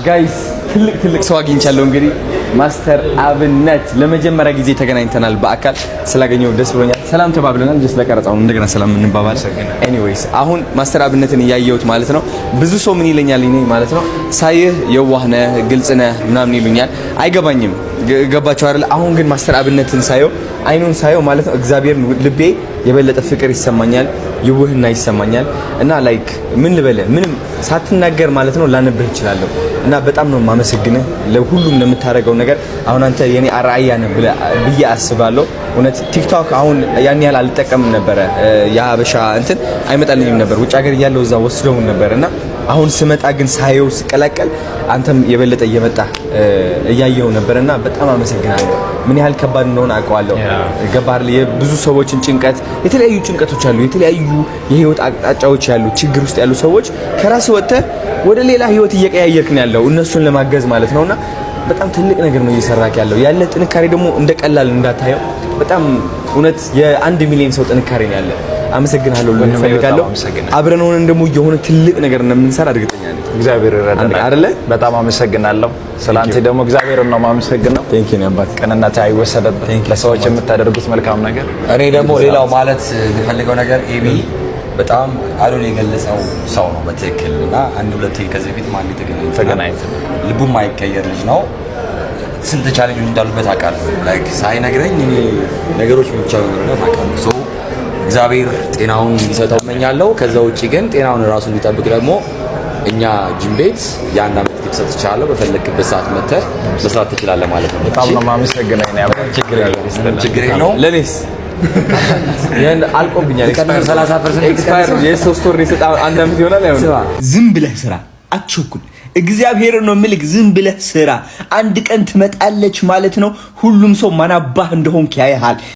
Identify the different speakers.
Speaker 1: ጋይስ ትልቅ ሰው አግኝቻለሁ። እንግዲህ ማስተር አብነት ለመጀመሪያ ጊዜ ተገናኝተናል። በአካል ስላገኘው ደስ ብሎኛል። ሰላም ተባብለናል። ጀስት ለቀረጻው እንደገና ሰላም እንባባል። ኤኒዌይስ አሁን ማስተር አብነትን እያየሁት ማለት ነው። ብዙ ሰው ምን ይለኛል እኔ ማለት ነው ሳይህ የዋህ ነህ፣ ግልጽ ነህ ምናምን ይሉኛል። አይገባኝም። ገባችሁ አይደል? አሁን ግን ማስተር አብነትን ሳየው አይኑን ሳየው ማለት ነው እግዚአብሔር ልቤ የበለጠ ፍቅር ይሰማኛል፣ ይውህና ይሰማኛል። እና ላይክ ምን ልበልህ ምንም ሳትናገር ማለት ነው ላነብህ እችላለሁ። እና በጣም ነው የማመሰግንህ ለሁሉም ለምታደርገው ነገር። አሁን አንተ የኔ አርአያ ነህ ብዬ አስባለሁ። እውነት ቲክቶክ አሁን ያን ያህል አልጠቀምም ነበረ። የሀበሻ እንትን አይመጣልኝም ነበር። ውጭ ሀገር እያለሁ እዛ ወስደውን ነበር እና አሁን ስመጣ ግን ሳየው ስቀላቀል አንተም የበለጠ እየመጣ እያየው ነበርና በጣም አመሰግናለሁ። ምን ያህል ከባድ እንደሆነ አውቀዋለሁ። ገባህ? የብዙ ሰዎችን ጭንቀት፣ የተለያዩ ጭንቀቶች አሉ፣ የተለያዩ የህይወት አቅጣጫዎች ያሉ፣ ችግር ውስጥ ያሉ ሰዎች ከራስ ወጥተህ ወደ ሌላ ህይወት እየቀያየርክ ነው ያለው እነሱን ለማገዝ ማለት ነውና በጣም ትልቅ ነገር ነው እየሰራክ ያለው። ያለ ጥንካሬ ደግሞ እንደቀላል እንዳታየው። በጣም እውነት የ1 ሚሊዮን ሰው ጥንካሬ ነው ያለ። አመሰግናለሁ ልፈልጋለሁ። አብረን ሆነን ደግሞ የሆነ ትልቅ ነገር እንደምንሰራ እርግጠኛ ነኝ።
Speaker 2: እግዚአብሔር ይረዳናል አይደለ? በጣም አመሰግናለሁ። ስላንተ ደግሞ እግዚአብሔርን ነው ማመሰግነው።
Speaker 1: ቴንክ ዩ አባት።
Speaker 2: ቀንነት አይወሰደብህ ለሰዎች የምታደርጉት መልካም ነገር።
Speaker 3: እኔ ደግሞ ሌላው ማለት የምፈልገው ነገር ኤቢ በጣም አዶን የገለጸው ሰው ነው በትክክል እና አንድ ሁለት ከዚህ በፊት ማን ተገናኝተን ልቡም ማይቀየር ልጅ ነው። ስንት ቻሌንጆች እንዳሉበት አውቃለሁ። ላይክ ሳይነግረኝ እኔ ነገሮች ብቻ ነው አውቃለሁ። ሶ እግዚአብሔር ጤናውን እንዲሰጠው እመኛለሁ። ከዛ ውጪ ግን ጤናውን ራሱ እንዲጠብቅ ደግሞ እኛ ጂም ቤት ያን አመት ጊፍት ሰጥቻለሁ። በፈለክበት ሰዓት መተህ መስራት ትችላለህ ማለት ነው።
Speaker 2: በጣም ነው የማመሰግነው።
Speaker 3: ችግር የለውም።
Speaker 1: ለኔስ ያን አልቆብኛል። ኤክስፓየር 30% ኤክስፓየር የሶስት ወር ነው። አንድ አመት ይሆናል። አይሆንም።
Speaker 4: ዝም ብለህ ስራ፣ አትቸኩል። እግዚአብሔር ነው ምልክ። ዝም ብለህ ስራ። አንድ ቀን ትመጣለች ማለት ነው። ሁሉም ሰው ማናባህ እንደሆንክ ያይሃል።